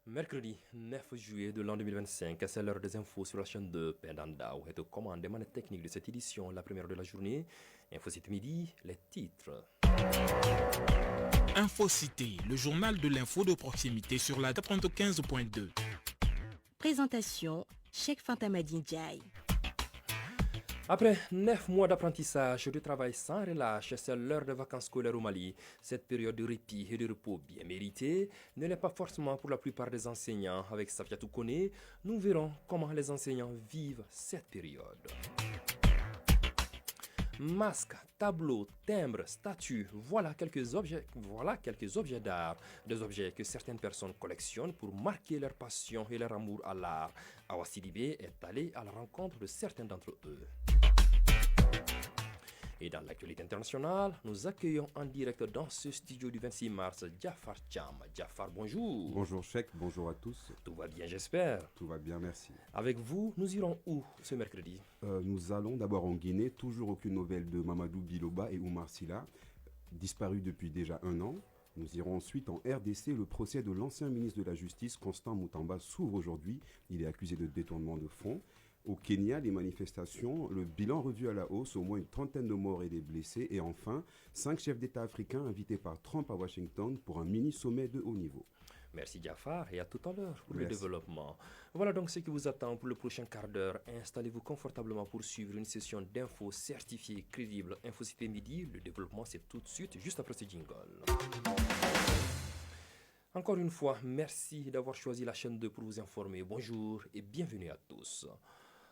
Mercredi 9 juillet de l'an 2025, c'est l'heure des infos sur la chaîne de Pendandao. Et de commande des manettes techniques de cette édition, la première de la journée. Info Cité Midi, les titres. Info Cité, le journal de l'info de proximité sur la 95.2. Présentation, Cheikh Fantamadine Ndiaye. Après 9 mois d'apprentissage, de travail sans relâche, c'est l'heure de vacances scolaires au Mali. Cette période de répit et de repos bien méritée ne l'est pas forcément pour la plupart des enseignants. Avec Safiatou Kone, nous verrons comment les enseignants vivent cette période. Masques, tableaux, timbres, statues, voilà quelques objets d'art, des objets que certaines personnes collectionnent pour marquer leur passion et leur amour à l'art. Awa Sidibé est allé à la rencontre de certains d'entre eux. Et dans l'actualité internationale, nous accueillons en direct dans ce studio du 26 mars Jafar Cham. Jafar, bonjour. Bonjour Cheikh, bonjour à tous. Tout va bien, j'espère. Tout va bien, merci. Avec vous, nous irons où ce mercredi? Nous allons d'abord en Guinée, toujours aucune nouvelle de Mamadou Biloba et Oumar Silla, disparus depuis déjà 1 an. Nous irons ensuite en RDC. Le procès de l'ancien ministre de la Justice, Constant Moutamba, s'ouvre aujourd'hui. Il est accusé de détournement de fonds. Au Kenya, les manifestations, le bilan revu à la hausse, au moins une trentaine de morts et des blessés. Et enfin, 5 chefs d'État africains invités par Trump à Washington pour un mini-sommet de haut niveau. Merci Jafar et à tout à l'heure pour Merci. le développement. Voilà donc ce qui vous attend pour le prochain quart d'heure. Installez-vous confortablement pour suivre une session d'infos certifiée crédible. Info Cité Midi, le développement c'est tout de suite, juste après ce jingle. Encore une fois, merci d'avoir choisi la chaîne 2 pour vous informer. Bonjour et bienvenue à tous.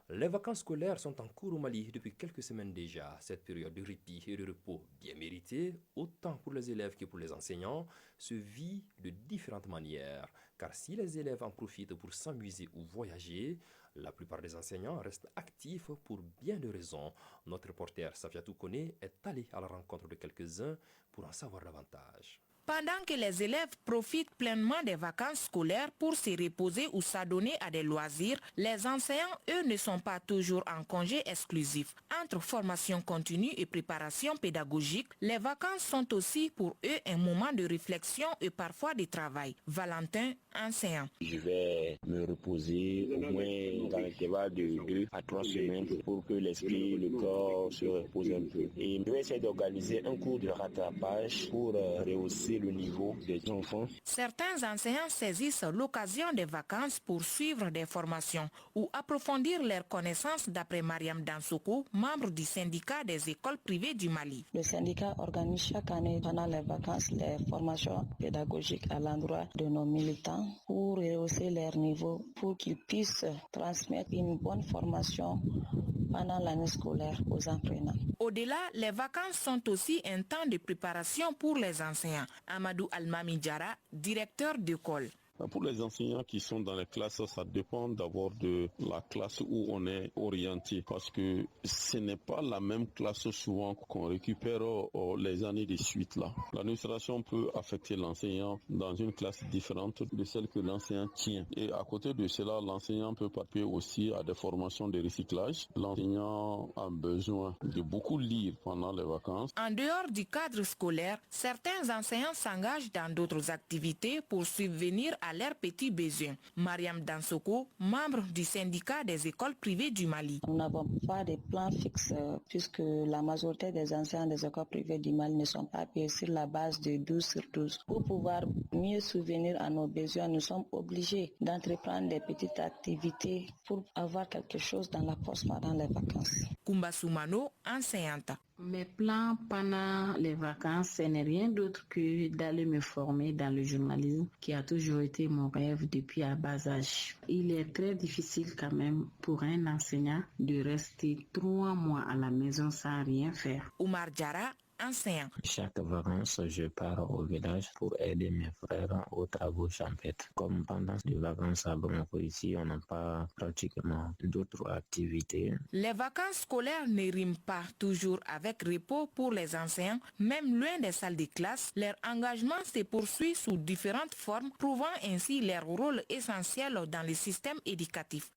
Les vacances scolaires sont en cours au Mali depuis quelques semaines déjà. Cette période de répit et de repos bien méritée, autant pour les élèves que pour les enseignants, se vit de différentes manières. Car si les élèves en profitent pour s'amuser ou voyager, la plupart des enseignants restent actifs pour bien de raisons. Notre reporter Safiatou Kone est allé à la rencontre de quelques-uns pour en savoir davantage. Pendant que les élèves profitent pleinement des vacances scolaires pour se reposer ou s'adonner à des loisirs, les enseignants, eux, ne sont pas toujours en congé exclusif. Entre formation continue et préparation pédagogique, les vacances sont aussi pour eux un moment de réflexion et parfois de travail. Valentin, enseignant. Je vais me reposer au moins dans l'intervalle de 2 à 3 semaines pour que l'esprit et le corps se reposent un peu. Et je vais essayer d'organiser un cours de rattrapage pour rehausser le niveau des enfants. Certains enseignants saisissent l'occasion des vacances pour suivre des formations ou approfondir leurs connaissances d'après Mariam Dansoko, membre du syndicat des écoles privées du Mali. Le syndicat organise chaque année pendant les vacances les formations pédagogiques à l'endroit de nos militants pour rehausser leur niveau, pour qu'ils puissent transmettre une bonne formation pendant l'année scolaire aux apprenants. Au-delà, les vacances sont aussi un temps de préparation pour les enseignants. Amadou Almami Diara, directeur d'école. Pour les enseignants qui sont dans les classes, ça dépend d'abord de la classe où on est orienté parce que ce n'est pas la même classe souvent qu'on récupère les années de suite là. L'administration peut affecter l'enseignant dans une classe différente de celle que l'enseignant tient. Et à côté de cela, l'enseignant peut participer aussi à des formations de recyclage. L'enseignant a besoin de beaucoup lire pendant les vacances. En dehors du cadre scolaire, certains enseignants s'engagent dans d'autres activités pour subvenir à leurs petits besoins. Mariam Dansoko, membre du syndicat des écoles privées du Mali. Nous n'avons pas de plan fixe puisque la majorité des enseignants des écoles privées du Mali ne sont pas payés sur la base de 12 sur 12. Pour pouvoir mieux subvenir à nos besoins, nous sommes obligés d'entreprendre des petites activités pour avoir quelque chose dans la poche pendant les vacances. Kumba Soumano, enseignante. Mes plans pendant les vacances, ce n'est rien d'autre que d'aller me former dans le journalisme qui a toujours été mon rêve depuis à bas âge. Il est très difficile quand même pour un enseignant de rester 3 mois à la maison sans rien faire. Oumar Diara, enseignant. Chaque vacances, je pars au village pour aider mes frères aux travaux champêtres. Comme pendant les vacances à Bamako ici, on n'a pas pratiquement d'autres activités. Les vacances scolaires ne riment pas toujours avec repos pour les enseignants. Même loin des salles de classe, leur engagement se poursuit sous différentes formes, prouvant ainsi leur rôle essentiel dans le système éducatif.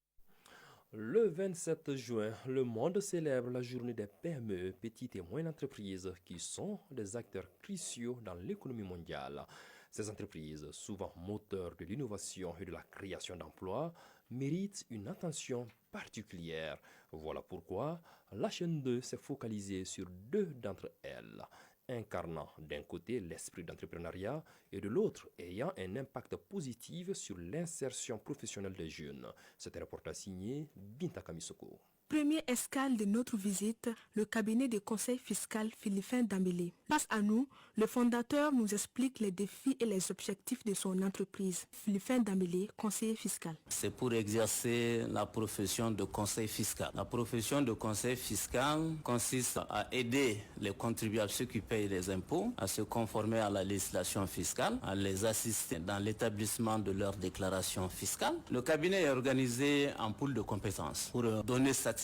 Le 27 juin, le monde célèbre la journée des PME, petites et moyennes entreprises, qui sont des acteurs cruciaux dans l'économie mondiale. Ces entreprises, souvent moteurs de l'innovation et de la création d'emplois, méritent une attention particulière. Voilà pourquoi la chaîne 2 s'est focalisée sur deux d'entre elles, incarnant d'un côté l'esprit d'entrepreneuriat et de l'autre ayant un impact positif sur l'insertion professionnelle des jeunes. C'est un reportage signé Binta Kamisoko. Première escale de notre visite, le cabinet de conseil fiscal Philippin Dambélé. Face à nous, le fondateur nous explique les défis et les objectifs de son entreprise. Philippin Dambélé, conseiller fiscal. C'est pour exercer la profession de conseil fiscal. La profession de conseil fiscal consiste à aider les contribuables, ceux qui payent les impôts, à se conformer à la législation fiscale, à les assister dans l'établissement de leur déclaration fiscale. Le cabinet est organisé en pool de compétences pour donner satisfaction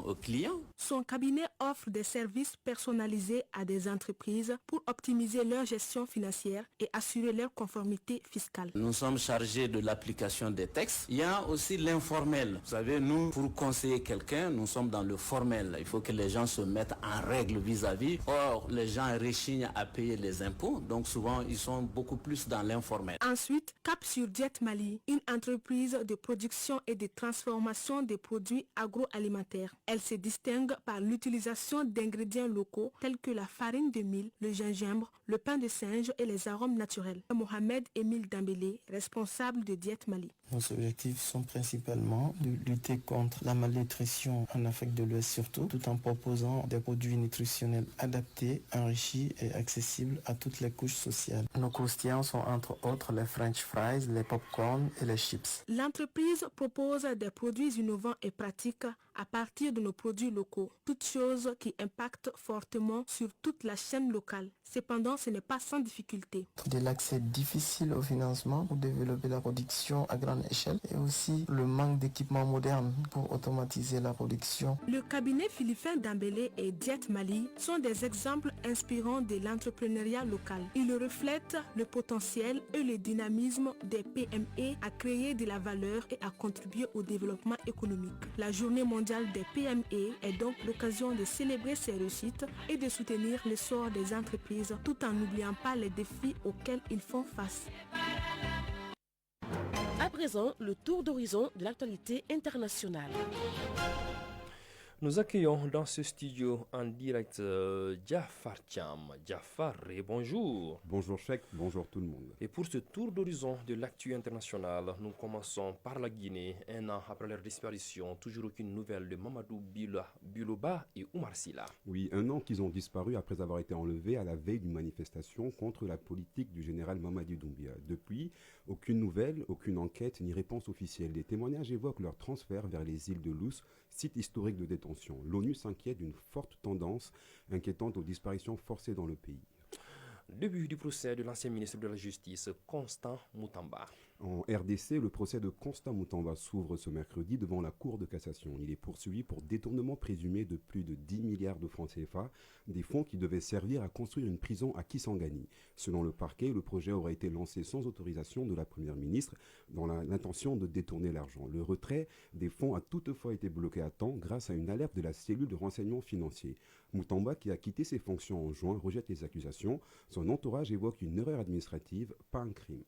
aux clients. Son cabinet offre des services personnalisés à des entreprises pour optimiser leur gestion financière et assurer leur conformité fiscale. Nous sommes chargés de l'application des textes. Il y a aussi l'informel. Vous savez, nous, pour conseiller quelqu'un, nous sommes dans le formel. Il faut que les gens se mettent en règle vis-à-vis. Or, les gens réchignent à payer les impôts, donc souvent, ils sont beaucoup plus dans l'informel. Ensuite, cap sur Jet Mali, une entreprise de production et de transformation des produits agroalimentaires. Elle se distingue par l'utilisation d'ingrédients locaux tels que la farine de mil, le gingembre, le pain de singe et les arômes naturels. Mohamed Emile Dambélé, responsable de Diète Mali. Nos objectifs sont principalement de lutter contre la malnutrition en Afrique de l'Ouest surtout, tout en proposant des produits nutritionnels adaptés, enrichis et accessibles à toutes les couches sociales. Nos croustillants sont entre autres les French fries, les pop-corn et les chips. L'entreprise propose des produits innovants et pratiques à partir de nos produits locaux, toutes choses qui impactent fortement sur toute la chaîne locale. Cependant, ce n'est pas sans difficulté. De l'accès difficile au financement pour développer la production à grande échelle et aussi le manque d'équipements modernes pour automatiser la production. Le cabinet Philippin Dambélé et Diète Mali sont des exemples inspirants de l'entrepreneuriat local. Ils reflètent le potentiel et le dynamisme des PME à créer de la valeur et à contribuer au développement économique. La journée mondiale des PME est donc l'occasion de célébrer ces réussites et de soutenir l'essor des entreprises tout en n'oubliant pas les défis auxquels ils font face. À présent, le tour d'horizon de l'actualité internationale. Nous accueillons dans ce studio en direct Jafar Cham. Jafar, bonjour. Bonjour Cheikh, bonjour tout le monde. Et pour ce tour d'horizon de l'actu international, nous commençons par la Guinée. Un an après leur disparition, toujours aucune nouvelle de Mamadou Biloba et Oumar Silla. Oui, un an qu'ils ont disparu après avoir été enlevés à la veille d'une manifestation contre la politique du général Mamadi Doumbia. Depuis, aucune nouvelle, aucune enquête ni réponse officielle. Les témoignages évoquent leur transfert vers les îles de Lous, site historique de détention. L'ONU s'inquiète d'une forte tendance inquiétante aux disparitions forcées dans le pays. Début du procès de l'ancien ministre de la Justice, Constant Moutamba. En RDC, le procès de Constant Moutamba s'ouvre ce mercredi devant la Cour de cassation. Il est poursuivi pour détournement présumé de plus de 10 milliards de francs CFA, des fonds qui devaient servir à construire une prison à Kisangani. Selon le parquet, le projet aurait été lancé sans autorisation de la Première ministre dans l'intention de détourner l'argent. Le retrait des fonds a toutefois été bloqué à temps grâce à une alerte de la cellule de renseignement financier. Moutamba, qui a quitté ses fonctions en juin, rejette les accusations. Son entourage évoque une erreur administrative, pas un crime.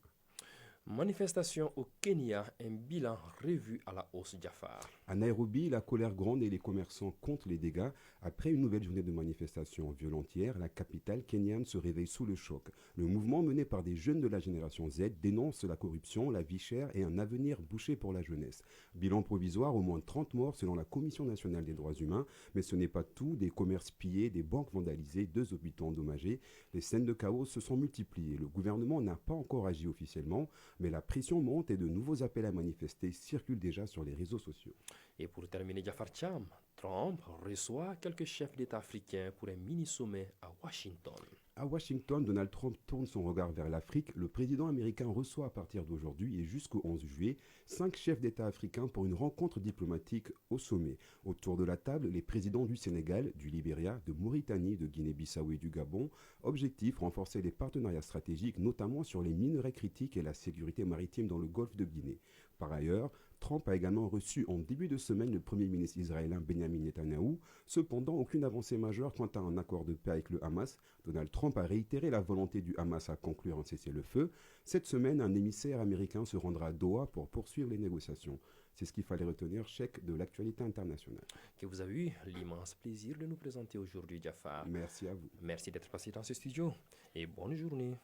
Manifestation au Kenya, un bilan revu à la hausse Jafar. À Nairobi, la colère gronde et les commerçants comptent les dégâts. Après une nouvelle journée de manifestation violente hier, la capitale kenyane se réveille sous le choc. Le mouvement mené par des jeunes de la génération Z dénonce la corruption, la vie chère et un avenir bouché pour la jeunesse. Bilan provisoire, au moins 30 morts selon la Commission nationale des droits humains. Mais ce n'est pas tout, des commerces pillés, des banques vandalisées, 2 hôpitaux endommagés. Les scènes de chaos se sont multipliées. Le gouvernement n'a pas encore agi officiellement, mais la pression monte et de nouveaux appels à manifester circulent déjà sur les réseaux sociaux. Et pour terminer, Jafar Cham, Trump reçoit quelques chefs d'État africains pour un mini-sommet à Washington. À Washington, Donald Trump tourne son regard vers l'Afrique. Le président américain reçoit à partir d'aujourd'hui et jusqu'au 11 juillet 5 chefs d'État africains pour une rencontre diplomatique au sommet. Autour de la table, les présidents du Sénégal, du Libéria, de Mauritanie, de Guinée-Bissau et du Gabon. Objectif, renforcer les partenariats stratégiques, notamment sur les minerais critiques et la sécurité maritime dans le golfe de Guinée. Par ailleurs, Trump a également reçu en début de semaine le premier ministre israélien Benjamin Netanyahou. Cependant, aucune avancée majeure quant à un accord de paix avec le Hamas. Donald Trump Trump a réitéré la volonté du Hamas à conclure un cessez-le-feu. Cette semaine, un émissaire américain se rendra à Doha pour poursuivre les négociations. C'est ce qu'il fallait retenir, chèque de l'actualité internationale. Que vous avez eu l'immense plaisir de nous présenter aujourd'hui, Jafar. Merci à vous. Merci d'être passé dans ce studio et bonne journée.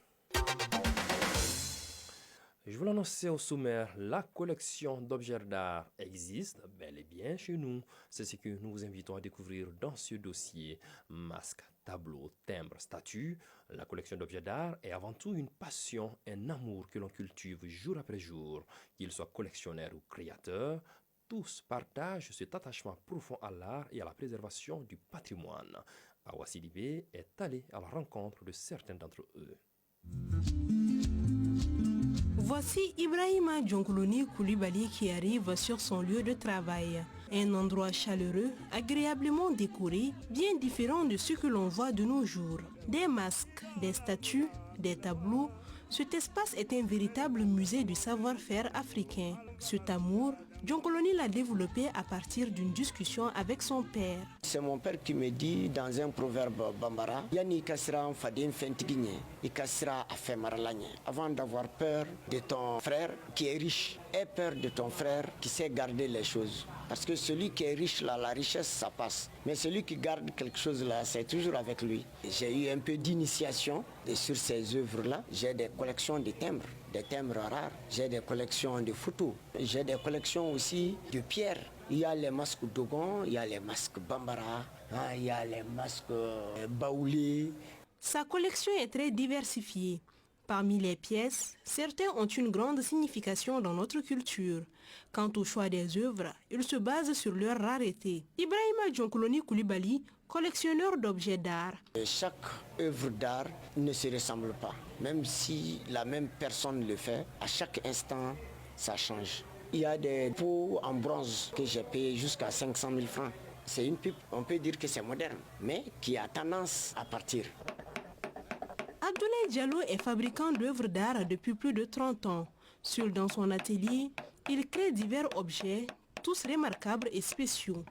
Je vous l'annonçais au sommaire, la collection d'objets d'art existe bel et bien chez nous. C'est ce que nous vous invitons à découvrir dans ce dossier. Masques, tableaux, timbres, statues. La collection d'objets d'art est avant tout une passion, un amour que l'on cultive jour après jour. Qu'ils soient collectionneurs ou créateurs, tous partagent cet attachement profond à l'art et à la préservation du patrimoine. Awa Sidibé est allé à la rencontre de certains d'entre eux. Voici Ibrahima Djonkuloni Koulibaly qui arrive sur son lieu de travail. Un endroit chaleureux, agréablement décoré, bien différent de ce que l'on voit de nos jours. Des masques, des statues, des tableaux, cet espace est un véritable musée du savoir-faire africain. Cet amour, Djonkuloni l'a développé à partir d'une discussion avec son père. C'est mon père qui me dit dans un proverbe bambara, Yani kasra fadin fentigigne, ikasra afemaralagne. Avant d'avoir peur de ton frère qui est riche, aie peur de ton frère qui sait garder les choses. Parce que celui qui est riche là, la richesse ça passe. Mais celui qui garde quelque chose là, c'est toujours avec lui. J'ai eu un peu d'initiation sur ces œuvres-là. J'ai des collections de timbres rares. J'ai des collections de photos. J'ai des collections aussi de pierres. Il y a les masques Dogon, il y a les masques Bambara, il y a les masques Baoulé. Sa collection est très diversifiée. Parmi les pièces, certains ont une grande signification dans notre culture. Quant au choix des œuvres, il se base sur leur rareté. Ibrahima Djonkuloni Koulibaly, collectionneur d'objets d'art. Chaque œuvre d'art ne se ressemble pas. Même si la même personne le fait, à chaque instant, ça change. Il y a des pots en bronze que j'ai payé jusqu'à 500 000 francs. C'est une pipe, on peut dire que c'est moderne, mais qui a tendance à partir. Abdoulaye Diallo est fabricant d'œuvres d'art depuis plus de 30 ans. Seul dans son atelier, il crée divers objets, tous remarquables et spéciaux.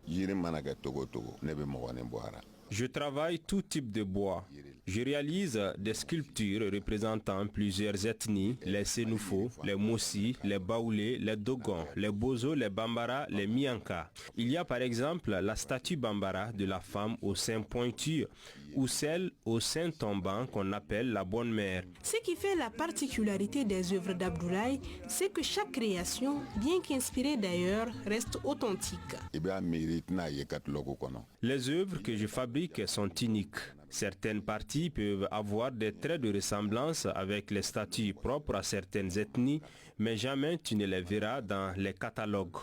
Je travaille tout type de bois. Je réalise des sculptures représentant plusieurs ethnies, les Sénoufo, les Moussi, les Baoulé, les Dogon, les Bozo, les Bambara, les Mianka. Il y a par exemple la statue Bambara de la femme au sein pointu ou celle au sein tombant qu'on appelle la bonne mère. Ce qui fait la particularité des œuvres d'Abdoulaye, c'est que chaque création, bien qu'inspirée d'ailleurs, reste authentique. Les œuvres que je fabrique sont uniques. Certaines parties peuvent avoir des traits de ressemblance avec les statues propres à certaines ethnies, mais jamais tu ne les verras dans les catalogues.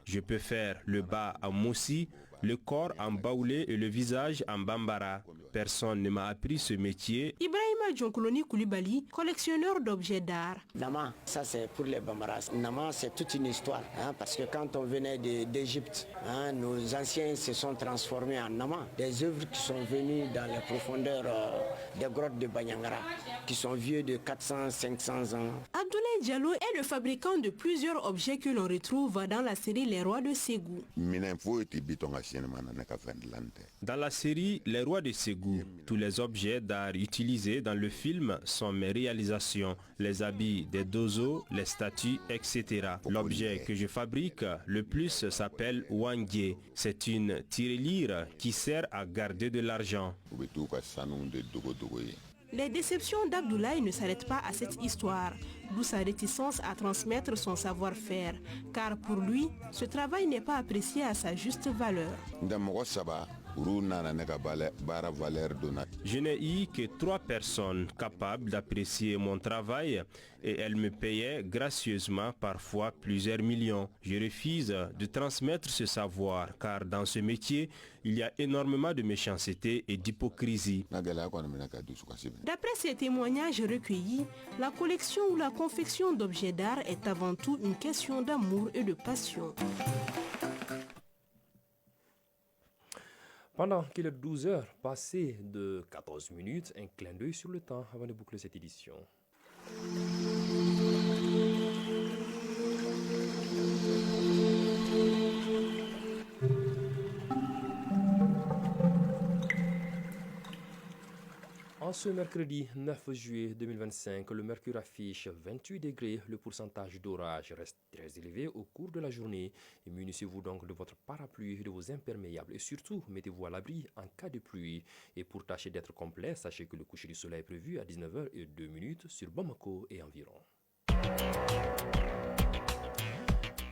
Je peux faire le bas en Moussi, le corps en Baoulé et le visage en Bambara. Personne ne m'a appris ce métier. Ibrahima Djonkuloni Koulibaly, collectionneur d'objets d'art. Nama, ça c'est pour les Bambaras. Nama, c'est toute une histoire. Parce que quand on venait d'Égypte, nos anciens se sont transformés en Nama. Des œuvres qui sont venues dans les profondeurs des grottes de Banyangara, qui sont vieux de 400-500 ans. Abdoulaye Diallo est le fabricant de plusieurs objets que l'on retrouve dans la série Les Rois de Ségou. Dans la série Les Rois de Ségou, tous les objets d'art utilisés dans le film sont mes réalisations, les habits des dozos, les statues, etc. L'objet que je fabrique le plus s'appelle Wangye. C'est une tirelire qui sert à garder de l'argent. Les déceptions d'Abdoulaye ne s'arrêtent pas à cette histoire, d'où sa réticence à transmettre son savoir-faire, car pour lui, ce travail n'est pas apprécié à sa juste valeur. Je n'ai eu que 3 personnes capables d'apprécier mon travail et elles me payaient gracieusement parfois plusieurs millions. Je refuse de transmettre ce savoir car dans ce métier, il y a énormément de méchanceté et d'hypocrisie. D'après ces témoignages recueillis, la collection ou la confection d'objets d'art est avant tout une question d'amour et de passion. Pendant qu'il est 12 heures, passé de 14 minutes, un clin d'œil sur le temps avant de boucler cette édition. En En ce mercredi 9 juillet 2025, le mercure affiche 28 degrés. Le pourcentage d'orage reste très élevé au cours de la journée. Et munissez-vous donc de votre parapluie, de vos imperméables et surtout mettez-vous à l'abri en cas de pluie. Et pour tâcher d'être complet, sachez que le coucher du soleil est prévu à 19h02 sur Bamako et environ.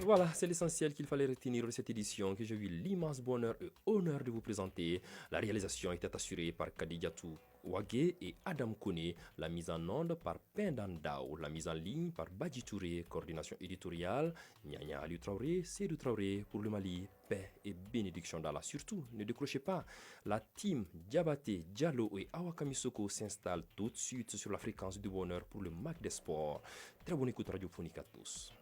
Voilà, c'est l'essentiel qu'il fallait retenir de cette édition que j'ai eu l'immense bonheur et honneur de vous présenter. La réalisation était assurée par Kadijatou Wagé et Adam Kone, la mise en onde par Pendandao, la mise en ligne par Badji Touré, coordination éditoriale, Nyanya Ali Traoré, Seydou Traoré pour le Mali, paix et bénédiction d'Allah. Surtout, ne décrochez pas, la team Diabaté, Diallo et Awakamisoko s'installe tout de suite sur la fréquence du bonheur pour le Mac des Sports. Très bonne écoute radiophonique à tous.